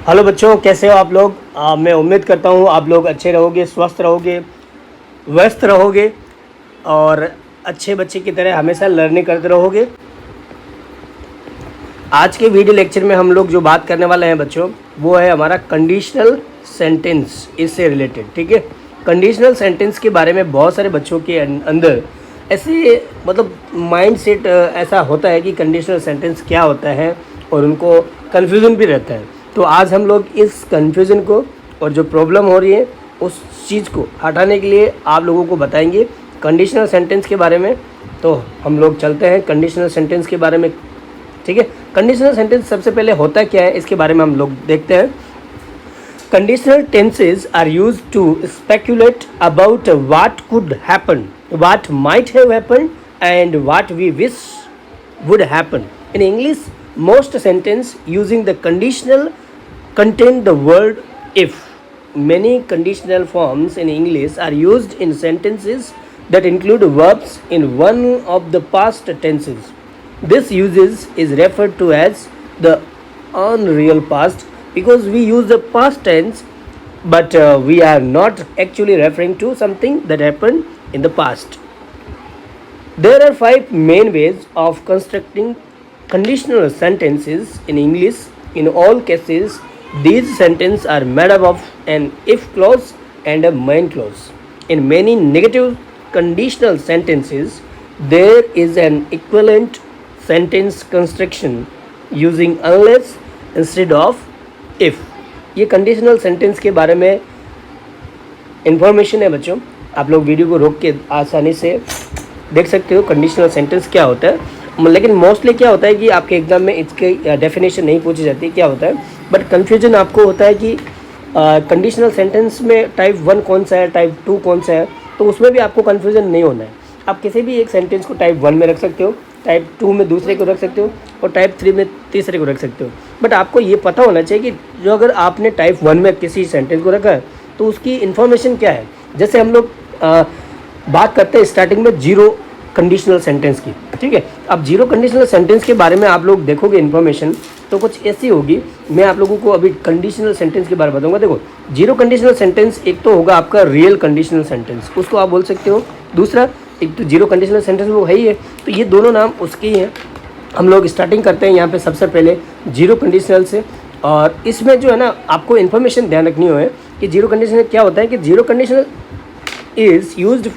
Hello बच्चों, कैसे हो आप लोग। मैं उम्मीद करता हूँ आप लोग अच्छे रहोगे, स्वस्थ रहोगे, व्यस्त रहोगे और अच्छे बच्चे की तरह हमेशा लर्निंग करते रहोगे। आज के वीडियो लेक्चर में हम लोग जो बात करने वाले हैं बच्चों, वो है हमारा कंडीशनल सेंटेंस, इससे रिलेटेड। ठीक है, कंडीशनल सेंटेंस के बारे में बहुत सारे बच्चों के अंदर ऐसे मतलब माइंड सेट ऐसा होता है कि कंडीशनल सेंटेंस क्या होता है और उनको कन्फ्यूज़न भी रहता है। तो आज हम लोग इस कन्फ्यूज़न को और जो प्रॉब्लम हो रही है उस चीज़ को हटाने के लिए आप लोगों को बताएंगे कंडीशनल सेंटेंस के बारे में। तो हम लोग चलते हैं कंडीशनल सेंटेंस के बारे में। ठीक है, कंडीशनल सेंटेंस सबसे पहले होता क्या है इसके बारे में हम लोग देखते हैं। Conditional tenses are used to speculate about what could happen, what might have happen and what we wish would happen. In English, most sentence using the conditional contain the word if. Many conditional forms in English are used in sentences that include verbs in one of the past tenses. This uses is referred to as the unreal past because we use the past tense, but we are not actually referring to something that happened in the past. There are 5 main ways of constructing conditional sentences in English. In all cases, these sentences are made up of an if clause and a main clause. In many negative conditional sentences, there is an equivalent sentence construction using unless instead of if. ये conditional sentence के बारे में information है बच्चों। आप लोग video को रोक के आसानी से देख सकते हो कंडीशनल सेंटेंस क्या होता है। लेकिन मोस्टली क्या होता है कि आपके एग्जाम में इसके डेफिनेशन नहीं पूछी जाती क्या होता है, बट कन्फ्यूजन आपको होता है कि कंडीशनल सेंटेंस में टाइप 1 कौन सा है, टाइप 2 कौन सा है। तो उसमें भी आपको कन्फ्यूजन नहीं होना है। आप किसी भी एक सेंटेंस को टाइप 1 में रख सकते हो, टाइप 2 में दूसरे को रख सकते हो और टाइप 3 में तीसरे को रख सकते हो। बट आपको ये पता होना चाहिए कि जो अगर आपने टाइप 1 में किसी सेंटेंस को रखा है तो उसकी इन्फॉर्मेशन क्या है। जैसे हम लोग बात करते हैं स्टार्टिंग में जीरो कंडीशनल सेंटेंस की। ठीक है, अब जीरो कंडीशनल सेंटेंस के बारे में आप लोग देखोगे इन्फॉर्मेशन तो कुछ ऐसी होगी। मैं आप लोगों को अभी कंडीशनल सेंटेंस के बारे में बताऊंगा। देखो, जीरो कंडीशनल सेंटेंस एक तो होगा आपका रियल कंडीशनल सेंटेंस, उसको आप बोल सकते हो। दूसरा, एक तो जीरो कंडीशनल सेंटेंस वो है ही है, तो ये दोनों नाम उसके ही हैं। हम लोग स्टार्टिंग करते हैं यहाँ पे सबसे पहले जीरो कंडीशनल से। और इसमें जो है ना, आपको इन्फॉर्मेशन ध्यान रखनी हो है कि जीरो कंडीशनल क्या होता है। कि zero conditional is used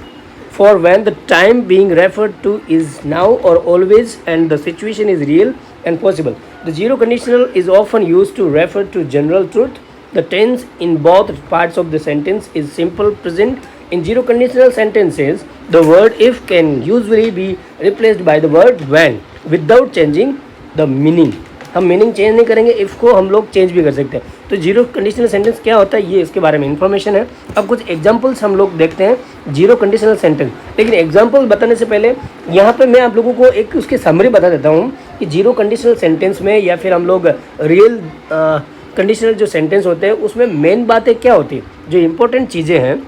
for when the time being referred to is now or always and the situation is real and possible. The zero conditional is often used to refer to general truth. The tense in both parts of the sentence is simple present. In zero conditional sentences, the word if can usually be replaced by the word when without changing the meaning. हम meaning change नहीं करेंगे, if को हम लोग change भी कर सकते हैं। तो जीरो कंडीशनल सेंटेंस क्या होता है ये इसके बारे में इंफॉर्मेशन है। अब कुछ एग्जांपल्स हम लोग देखते हैं जीरो कंडीशनल सेंटेंस। लेकिन एग्जांपल्स बताने से पहले यहाँ पे मैं आप लोगों को एक उसकी समरी बता देता हूँ कि जीरो कंडीशनल सेंटेंस में या फिर हम लोग रियल कंडीशनल जो सेंटेंस होते हैं उसमें मेन बातें क्या होती है। जो इम्पोर्टेंट चीज़ें हैं,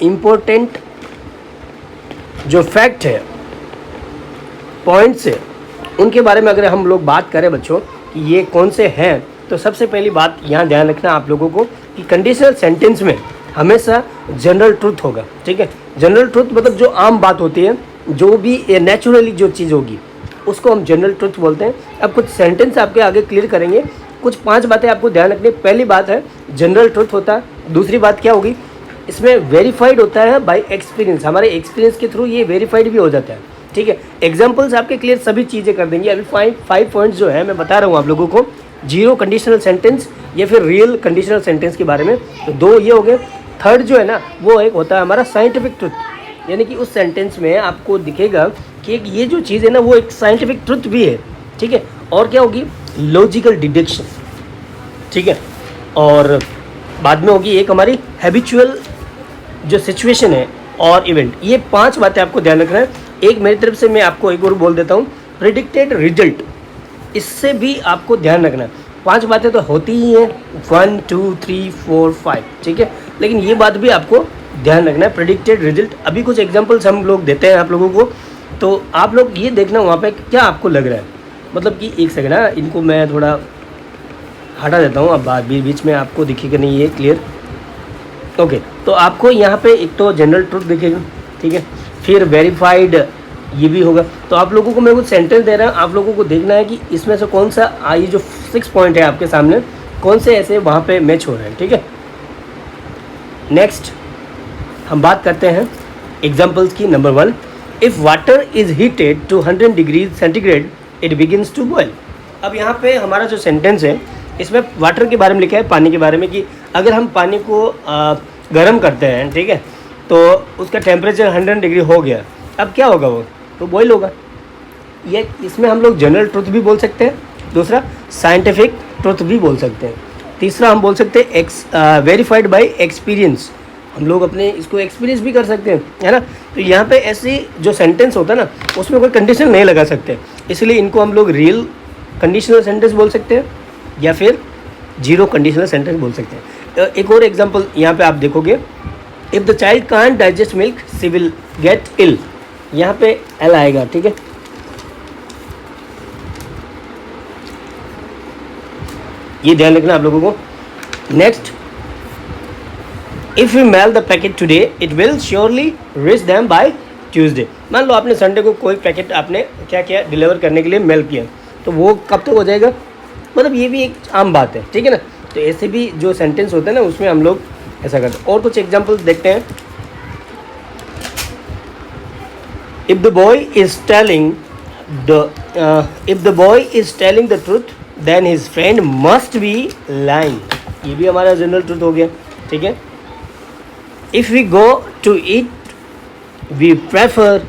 इम्पोर्टेंट जो फैक्ट है, पॉइंट्स है, उनके बारे में अगर हम लोग बात करें बच्चों कि ये कौन से हैं, तो सबसे पहली बात यहाँ ध्यान रखना आप लोगों को कि कंडीशनल सेंटेंस में हमेशा जनरल ट्रुथ होगा। ठीक है, जनरल ट्रुथ मतलब जो आम बात होती है, जो भी नेचुरली जो चीज़ होगी उसको हम जनरल ट्रुथ बोलते हैं। अब कुछ सेंटेंस आपके आगे क्लियर करेंगे, कुछ 5 बातें आपको ध्यान रखनी। पहली बात है जनरल ट्रुथ होता है। दूसरी बात क्या होगी, इसमें वेरीफाइड होता है बाय एक्सपीरियंस, हमारे एक्सपीरियंस के थ्रू ये वेरीफाइड भी हो जाता है। ठीक है, एग्जाम्पल्स आपके क्लियर सभी चीज़ें कर देंगे। अभी 5 पॉइंट्स जो है मैं बता रहा हूँ आप लोगों को जीरो कंडीशनल सेंटेंस या फिर रियल कंडीशनल सेंटेंस के बारे में। तो 2 ये हो गए। थर्ड जो है ना, वो एक होता है हमारा साइंटिफिक ट्रुथ, यानी कि उस सेंटेंस में आपको दिखेगा कि एक ये जो चीज़ है ना वो एक साइंटिफिक ट्रुथ भी है। ठीक है, और क्या होगी, लॉजिकल डिडक्शन। ठीक है, और बाद में होगी एक हमारी हैबिचुअल जो सिचुएशन है और इवेंट। ये 5 बातें आपको ध्यान रखना है। एक मेरी तरफ से मैं आपको एक और बोल देता हूँ, प्रेडिक्टेड रिजल्ट, इससे भी आपको ध्यान रखना है। 5 बातें तो होती ही हैं, 1 2 3 4 5। ठीक है, लेकिन ये बात भी आपको ध्यान रखना है, प्रेडिक्टेड रिजल्ट। अभी कुछ एग्जांपल्स हम लोग देते हैं आप लोगों को, तो आप लोग ये देखना वहाँ पे क्या आपको लग रहा है। मतलब कि एक सेकंड, इनको मैं थोड़ा हटा देता हूँ, अब बात बीच बीच में आपको दिखेगा नहीं ये क्लियर। ओके, तो आपको यहाँ पे एक तो जनरल ट्रुथ दिखेगा, ठीक है, फिर वेरीफाइड ये भी होगा। तो आप लोगों को मैं कुछ सेंटेंस दे रहा हूँ, आप लोगों को देखना है कि इसमें से कौन सा ये जो 6 पॉइंट है आपके सामने कौन से ऐसे वहाँ पे मैच हो रहे हैं, ठीक है। नेक्स्ट हम बात करते हैं एग्जाम्पल्स की। Number 1, if water is heated to 100 degree centigrade it begins to boil. अब यहाँ पे हमारा जो सेंटेंस है इसमें वाटर के बारे में लिखा है, पानी के बारे में, कि अगर हम पानी को गर्म करते हैं, ठीक है, तो उसका टेम्परेचर 100 डिग्री हो गया, अब क्या होगा, वो तो बॉयल होगा। ये इसमें हम लोग जनरल ट्रुथ भी बोल सकते हैं, दूसरा साइंटिफिक ट्रुथ भी बोल सकते हैं, तीसरा हम बोल सकते हैं वेरीफाइड बाय एक्सपीरियंस, हम लोग अपने इसको एक्सपीरियंस भी कर सकते हैं, है ना। तो यहाँ पे ऐसी जो सेंटेंस होता है ना उसमें कोई कंडीशन नहीं लगा सकते, इसलिए इनको हम लोग रियल कंडीशनल सेंटेंस बोल सकते हैं या फिर जीरो कंडीशनल सेंटेंस बोल सकते हैं। एक और एग्जांपल यहाँ पे आप देखोगे, if the child can't digest milk she will get ill, यहाँ पे एल आएगा, ठीक है। ये ध्यान रखना आप लोगों को। Next, if you mail the packet today it will surely reach them by Tuesday. मान लो आपने संडे को कोई पैकेट आपने क्या किया, डिलीवर करने के लिए मेल किया, तो वो कब तक हो जाएगा, मतलब ये भी एक आम बात है, ठीक है ना। तो ऐसे भी जो सेंटेंस होते हैं ना उसमें हम लोग ऐसा करते हैं। और कुछ एग्जांपल्स देखते हैं। If the boy is telling the truth then his friend must be lying, ये भी हमारा जनरल ट्रूथ हो गया, ठीक है। If we go to eat we prefer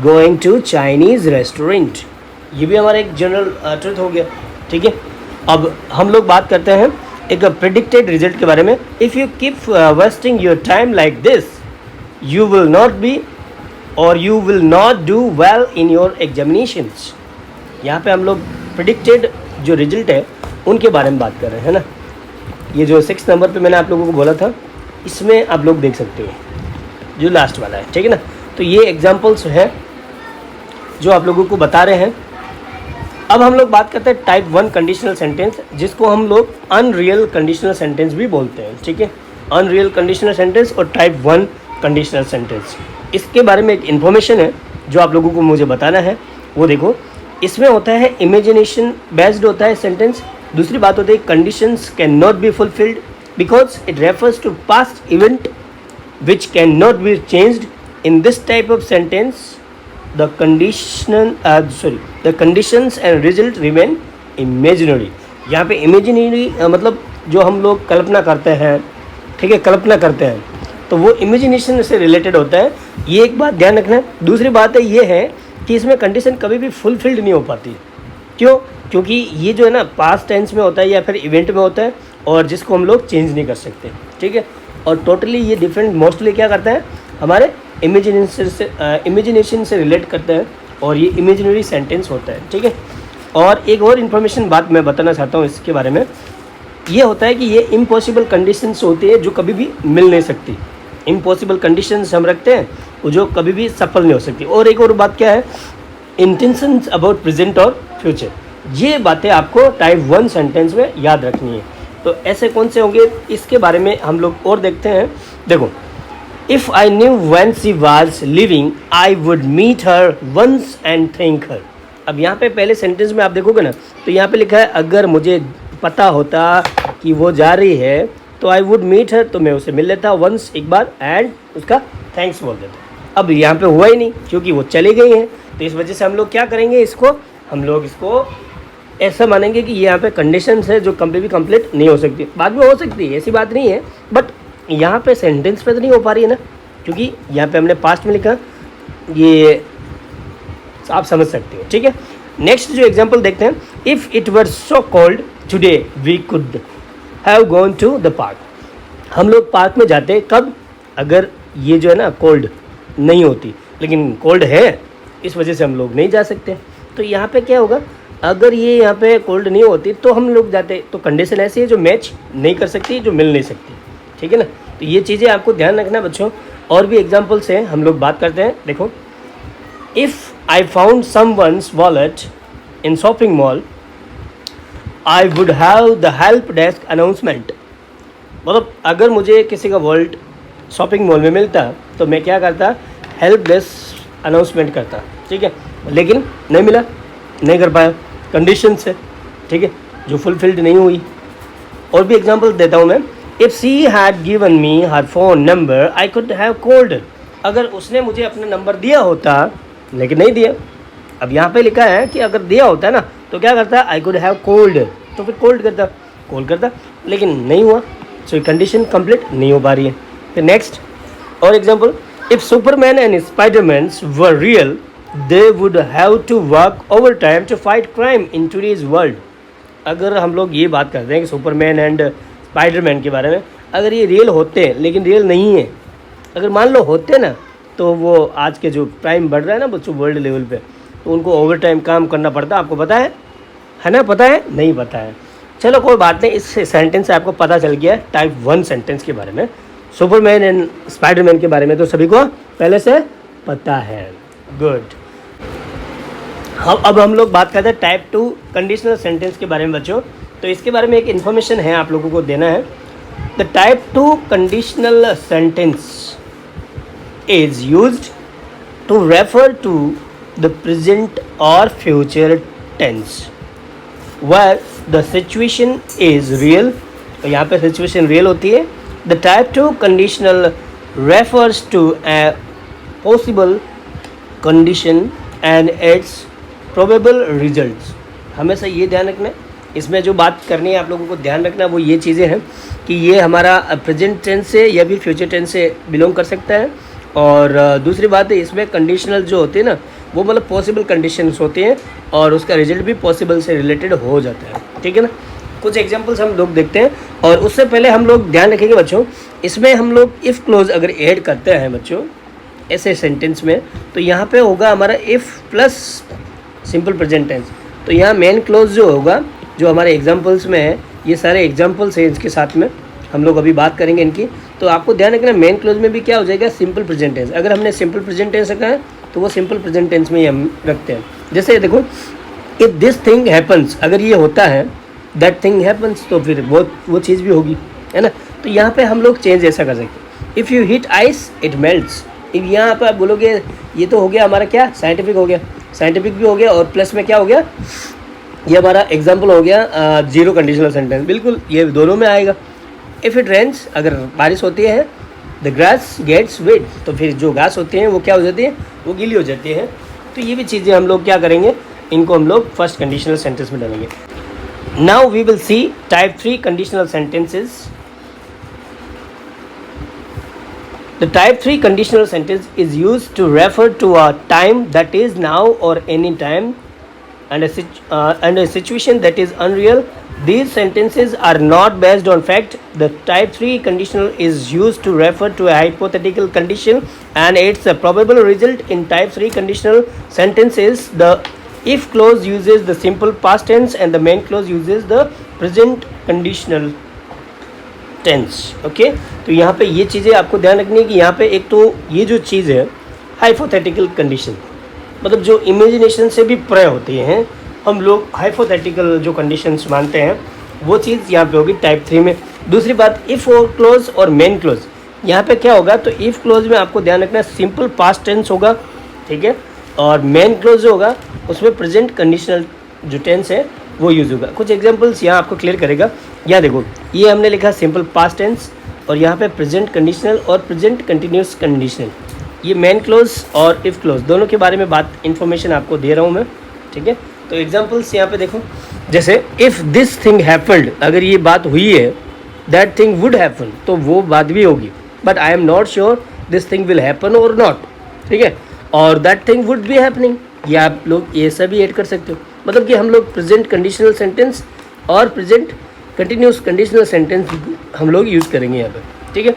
going to Chinese restaurant, ये भी हमारा एक जनरल ट्रुथ हो गया, ठीक है। अब हम लोग बात करते हैं एक प्रेडिक्टेड रिजल्ट के बारे में। If you keep wasting your time like this you will not be और you will not do well in your examinations. यहाँ पे हम लोग प्रेडिक्टेड जो रिजल्ट है उनके बारे में बात कर रहे हैं ना। ये जो 6 नंबर पे मैंने आप लोगों को बोला था इसमें आप लोग देख सकते हो जो लास्ट वाला है, ठीक है ना। तो ये एग्जाम्पल्स है जो आप लोगों को बता रहे हैं। अब हम लोग बात करते हैं टाइप 1 कंडीशनल सेंटेंस, जिसको हम लोग अनरियल कंडीशनल सेंटेंस भी बोलते हैं, ठीक है। अनरियल कंडीशनल सेंटेंस और टाइप 1 कंडीशनल सेंटेंस, इसके बारे में एक इन्फॉर्मेशन है जो आप लोगों को मुझे बताना है। वो देखो, इसमें होता है इमेजिनेशन बेस्ड होता है सेंटेंस। दूसरी बात होती है conditions can not be fulfilled because it refers to past event which can not be changed. In this type of sentence the conditions and result remain imaginary। यहाँ पे imaginary मतलब जो हम लोग कल्पना करते हैं, ठीक है, कल्पना करते हैं, तो वो इमेजिनेशन से रिलेटेड होता है। ये एक बात ध्यान रखना है। दूसरी बात है ये है कि इसमें कंडीशन कभी भी फुलफिल्ड नहीं हो पाती। क्यों? क्योंकि ये जो है ना पास्ट टेंस में होता है या फिर इवेंट में होता है और जिसको हम लोग चेंज नहीं कर सकते, ठीक है। और टोटली ये डिफरेंट मोस्टली क्या करता है, हमारे इमेजिनेशन से रिलेट करता है और ये इमेजिनरी सेंटेंस होता है, ठीक है। और एक और इन्फॉर्मेशन बात मैं बताना चाहता हूँ इसके बारे में, ये होता है कि ये इम्पॉसिबल कंडीशंस होती है जो कभी भी मिल नहीं सकती। इम्पॉसिबल कंडीशंस हम रखते हैं वो जो कभी भी सफल नहीं हो सकती। और एक और बात क्या है, इंटेंशंस अबाउट प्रेजेंट और फ्यूचर, ये बातें आपको टाइप 1 सेंटेंस में याद रखनी है। तो ऐसे कौन से होंगे इसके बारे में हम लोग और देखते हैं। देखो, if I knew when she was living I would meet her once and thank her. अब यहाँ पे पहले सेंटेंस में आप देखोगे ना तो यहाँ पे लिखा है अगर मुझे पता होता कि वो जा रही है तो आई वुड मीट हर, तो मैं उसे मिल लेता वंस एक बार एंड उसका थैंक्स बोल देता। अब यहाँ पे हुआ ही नहीं क्योंकि वो चली गई हैं, तो इस वजह से हम लोग क्या करेंगे, हम लोग इसको ऐसा मानेंगे कि यहाँ पे कंडीशंस है जो कभी भी कंप्लीट नहीं हो सकती। बाद में हो सकती है, ऐसी बात नहीं है, बट यहाँ पे सेंटेंस पे तो नहीं हो पा रही है ना, क्योंकि यहाँ पे हमने पास्ट में लिखा, ये आप समझ सकते हो, ठीक है। नेक्स्ट जो एग्जांपल देखते हैं, if it were so cold today we could have gone to the park. हम लोग पार्क में जाते कब, अगर ये जो है ना कोल्ड नहीं होती, लेकिन कोल्ड है इस वजह से हम लोग नहीं जा सकते। तो यहाँ पे क्या होगा, अगर ये यहाँ पे कोल्ड नहीं होती तो हम लोग जाते। तो कंडीशन ऐसी है जो मैच नहीं कर सकती, जो मिल नहीं सकती, ठीक है ना। तो ये चीज़ें आपको ध्यान रखना बच्चों। और भी एग्जांपल्स हैं, हम लोग बात करते हैं। देखो, if I found someone's wallet in shopping mall I would have the help desk announcement. मतलब अगर मुझे किसी का वर्ल्ड शॉपिंग मॉल में मिलता तो मैं क्या करता, हेल्प डेस्क अनाउंसमेंट करता, ठीक है। लेकिन नहीं मिला, नहीं कर पाया, कंडीशन से, ठीक है, जो फुलफिल्ड नहीं हुई। और भी एग्जांपल देता हूँ मैं। If she had given me her phone number I could have called. अगर उसने मुझे अपना नंबर दिया होता लेकिन नहीं दिया। अब यहाँ पे लिखा है कि अगर दिया होता ना तो क्या करता, आई कुड हैव कॉल्ड, तो फिर कॉल करता, लेकिन नहीं हुआ, सो कंडीशन कंप्लीट नहीं हो पा रही है। फिर नेक्स्ट और example, if Superman and Spiderman were real they would have to work overtime to fight crime in today's world. अगर हम लोग ये बात करते हैं कि सुपरमैन एंड स्पाइडरमैन के बारे में, अगर ये रियल होते हैं लेकिन रियल नहीं है, अगर मान लो होते ना, तो वो आज के जो क्राइम बढ़ रहा है ना बच्चों वर्ल्ड लेवल पे, तो उनको ओवर टाइम काम करना पड़ता। आपको पता है ना, पता है, नहीं पता है, चलो कोई बात नहीं। इस सेंटेंस से आपको पता चल गया टाइप 1 सेंटेंस के बारे में, सुपरमैन एंड स्पाइडरमैन के बारे में तो सभी को पहले से पता है। गुड। अब हम लोग बात करते हैं टाइप 2 कंडीशनल सेंटेंस के बारे में बच्चों। तो इसके बारे में एक इन्फॉर्मेशन है आप लोगों को देना है। The type 2 conditional sentence is used to refer to the present और future tense where the situation is real। तो यहाँ पे सिचुएशन रियल होती है। The type 2 conditional refers to a possible condition and its probable results। हमेशा ये ध्यान रखना है, इसमें जो बात करनी है आप लोगों को ध्यान रखना वो ये चीज़ें हैं कि ये हमारा प्रेजेंट टेंस से या भी फ्यूचर टेंस से बिलोंग कर सकता है। और दूसरी बात है, इसमें कंडीशनल जो होते हैं ना वो मतलब पॉसिबल कंडीशंस होते हैं और उसका रिजल्ट भी पॉसिबल से रिलेटेड हो जाता है, ठीक है ना। कुछ एग्जांपल्स हम लोग देखते हैं और उससे पहले हम लोग ध्यान रखेंगे बच्चों, इसमें हम लोग इफ़ क्लोज अगर ऐड करते हैं बच्चों ऐसे सेंटेंस में, तो यहाँ पे होगा हमारा if plus simple present tense. तो यहाँ मेन क्लोज जो होगा, जो हमारे एग्जाम्पल्स में है, ये सारे एग्जाम्पल्स हैं, इसके साथ में हम लोग अभी बात करेंगे इनकी। तो आपको ध्यान रखना मेन क्लोज में भी क्या हो जाएगा, सिंपल प्रेजेंट टेंस। अगर हमने सिंपल प्रेजेंट टेंस रखा है तो वो सिंपल प्रेजेंट टेंस में ही हम रखते हैं। जैसे देखो, इफ़ दिस थिंग हैपन्स, अगर ये होता है, दैट थिंग हैपन्स, तो फिर वो चीज़ भी होगी, है ना। तो यहाँ पे हम लोग चेंज ऐसा कर सकते हैं, if you hit ice it melts. If यहाँ पर आप बोलोगे, ये तो हो गया हमारा क्या, साइंटिफिक हो गया, साइंटिफिक भी हो गया और प्लस में क्या हो गया, ये हमारा एग्जाम्पल हो गया जीरो कंडीशनल सेंटेंस। बिल्कुल ये दोनों में आएगा। इफ़ इट रेन्स, अगर बारिश होती है, द ग्रास गेट्स वेट, तो फिर जो घास होती हैं वो क्या हो जाती है, वो गीली हो जाती है। तो ये भी चीज़ें हम लोग क्या करेंगे, इनको हम लोग फर्स्ट कंडीशनल सेंटेंस में डालेंगे। Now we will see type 3 conditional sentences. The type 3 conditional sentence is used to refer to a time that is now or any time and a situation that is unreal. These sentences are not based on fact. The type 3 conditional is used to refer to a hypothetical condition and its a probable result. In type 3 conditional sentences, the if clause uses the simple past tense and the main clause uses the present conditional tense. Okay, तो यहाँ पे ये चीज़ें आपको ध्यान रखनी है कि यहाँ पे एक तो ये जो चीज़ है हाइपोथेटिकल कंडीशन, मतलब जो इमेजिनेशन से भी परे होती हैं, हम लोग हाइपोथेटिकल जो कंडीशंस मानते हैं वो चीज़ यहाँ पे होगी टाइप 3 में। दूसरी बात, इफ़ और क्लोज और मेन क्लोज, यहाँ पे क्या होगा, तो इफ़ क्लोज में आपको ध्यान रखना सिंपल पास्ट टेंस होगा, ठीक है, और मेन क्लोज जो होगा उसमें प्रेजेंट कंडीशनल जो टेंस है वो यूज़ होगा। कुछ एग्जांपल्स यहाँ आपको क्लियर करेगा। यहाँ देखो, ये हमने लिखा सिंपल पास्ट टेंस और यहाँ पे प्रेजेंट कंडीशनल और प्रेजेंट कंटिन्यूस कंडीशनल। ये मेन क्लोज और इफ़ क्लोज दोनों के बारे में बात इन्फॉर्मेशन आपको दे रहा हूँ मैं, ठीक है। तो एग्जांपल्स यहाँ पे देखो, जैसे इफ़ दिस थिंग हैपेंड, अगर ये बात हुई है, दैट थिंग वुड हैपन, तो वो बात भी होगी, but I am not sure this thing will happen और नॉट, ठीक है। और that thing would be happening, ये आप लोग ये सभी ऐड कर सकते हो। मतलब कि हम लोग प्रेजेंट कंडीशनल सेंटेंस और प्रेजेंट कंटिन्यूस कंडीशनल सेंटेंस हम लोग यूज़ करेंगे यहाँ पे, ठीक है।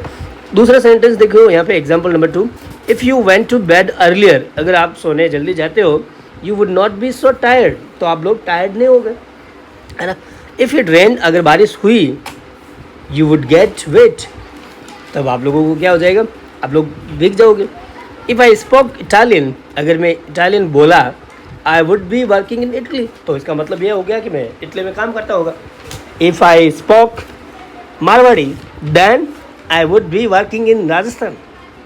दूसरा सेंटेंस देखो यहाँ पे example number 2, if you went to bed earlier, अगर आप सोने जल्दी जाते हो, you would not be so tired, तो आप लोग टायर्ड नहीं हो गए, है ना। इफ़ इट रेन, अगर बारिश हुई, यू वुड गेट वेट, तब आप लोगों को क्या हो जाएगा, आप लोग भीग जाओगे। इफ़ आई स्पोक इटालियन, अगर मैं इटालियन बोला, आई would be working in Italy, तो इसका मतलब ये हो गया कि मैं इटली में काम करता होगा। If I spoke Marwari then I would be working in Rajasthan,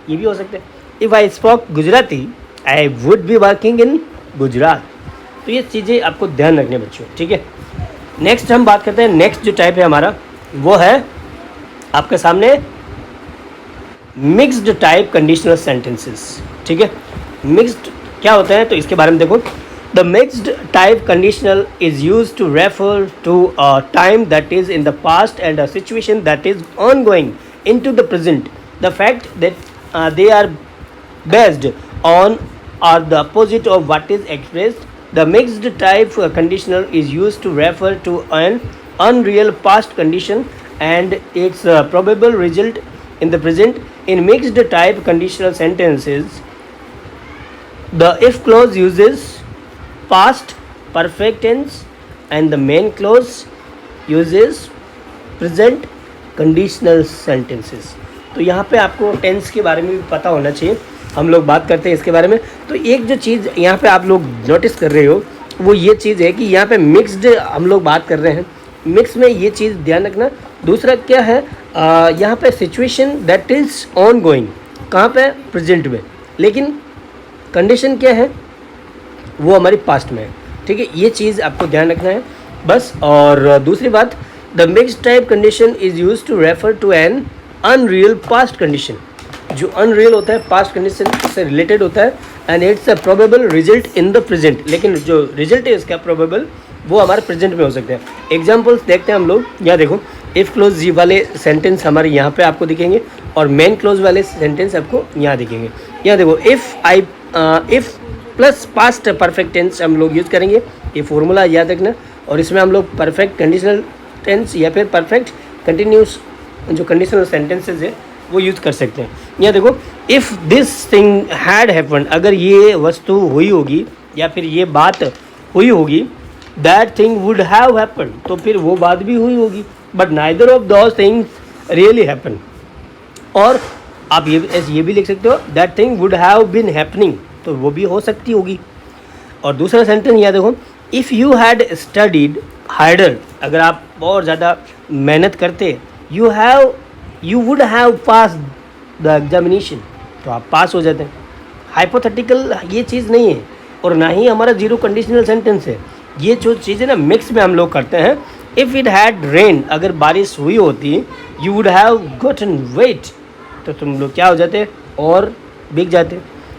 ये भी हो सकता है। If I spoke Gujarati I would be working in Gujarat. तो ये चीज़ें आपको ध्यान रखने बच्चों, ठीक है। नेक्स्ट हम बात करते हैं, नेक्स्ट जो टाइप है हमारा वो है आपके सामने मिक्स्ड टाइप कंडीशनल सेंटेंसेस, ठीक है। मिक्स्ड क्या होता है तो इसके बारे में देखो। The mixed type conditional is use to refer to a time that is in the past and a situation that is ongoing in to the present. The fact that they are based on are the opposite of what is expressed. The mixed type conditional is used to refer to an unreal past condition and its probable result in the present. In mixed type conditional sentences, the if clause uses past perfect tense and the main clause uses present conditional sentences. तो यहाँ पे आपको tense के बारे में भी पता होना चाहिए, हम लोग बात करते हैं इसके बारे में। तो एक जो चीज़ यहाँ पे आप लोग नोटिस कर रहे हो वो ये चीज़ है कि यहाँ पे मिक्स्ड हम लोग बात कर रहे हैं, मिक्स में ये चीज़ ध्यान रखना। दूसरा क्या है, यहाँ पे situation that is on going, कहाँ पे, प्रेजेंट में, लेकिन कंडीशन क्या है वो हमारी पास्ट में है, ठीक है। ये चीज़ आपको ध्यान रखना है बस। और दूसरी बात, the mixed type condition is use to refer to an unreal past condition. जो अनरियल होता है पास्ट कंडीशन से रिलेटेड होता है and it's a probable result in the present, लेकिन जो रिजल्ट है इसका प्रोबेबल वो हमारे प्रेजेंट में हो सकते हैं। एग्जांपल्स देखते हैं हम लोग। यहाँ देखो, इफ़ क्लोज वाले सेंटेंस हमारे यहाँ पे आपको दिखेंगे और मेन क्लोज वाले सेंटेंस आपको यहाँ दिखेंगे। यहाँ देखो, if plus past perfect tense हम लोग यूज़ करेंगे, ये फॉर्मूला याद रखना। और इसमें हम लोग परफेक्ट कंडीशनल टेंस या फिर परफेक्ट कंटिन्यूस जो कंडीशनल सेंटेंसेज है वो यूज़ कर सकते हैं। यहाँ देखो, if this thing had happen, अगर ये वस्तु हुई होगी या फिर ये बात हुई होगी, that thing would have happen, तो फिर वो बात भी हुई होगी, but neither of those things really happen. और आप ये भी लिख सकते हो, that thing would have been happening, तो वो भी हो सकती होगी। और दूसरा सेंटेंस यहाँ देखो, if you had studied harder, अगर आप और ज़्यादा मेहनत करते, you would have pass the examination, तो आप पास हो जाते हैं। हाइपोथेटिकल ये चीज़ नहीं है और ना ही हमारा जीरो कंडीशनल सेंटेंस है। ये जो चीज़ है ना मिक्स में हम लोग करते हैं। इफ़ इट हैड रेन, अगर बारिश हुई होती, you would have gotten wet, तो तुम लोग क्या हो जाते और बिक जाते।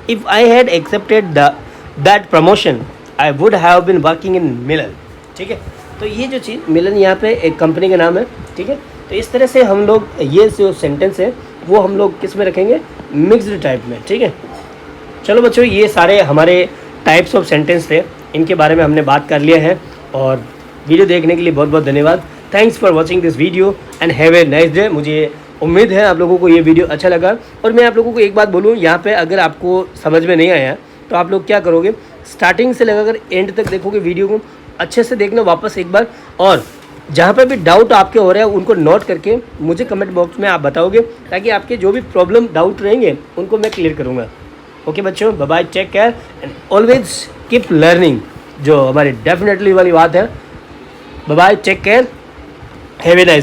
If I had accepted that promotion I would have been working in Milan, ठीक है। तो ये जो चीज़, मिलन यहाँ पे एक कंपनी का नाम है, ठीक है। तो इस तरह से हम लोग ये जो सेंटेंस है वो हम लोग किस में रखेंगे, मिक्स्ड टाइप में, ठीक है। चलो बच्चों, ये सारे हमारे टाइप्स ऑफ सेंटेंस थे, इनके बारे में हमने बात कर लिया है। और वीडियो देखने के लिए बहुत बहुत धन्यवाद। Thanks for watching this video and have a nice day. मुझे उम्मीद है आप लोगों को ये वीडियो अच्छा लगा। और मैं आप लोगों को एक बात बोलूँ, यहाँ पे अगर आपको समझ में नहीं आया तो आप लोग क्या करोगे, स्टार्टिंग से लगाकर एंड तक देखोगे वीडियो को, अच्छे से देखना वापस एक बार। और जहाँ पर भी डाउट आपके हो रहे हैं उनको नोट करके मुझे कमेंट बॉक्स में आप बताओगे, ताकि आपके जो भी प्रॉब्लम डाउट रहेंगे उनको मैं क्लियर करूँगा। ओके बच्चों, bye bye, take care and always keep learning, जो हमारी डेफिनेटली वाली बात है। Bye bye, take care, have a nice.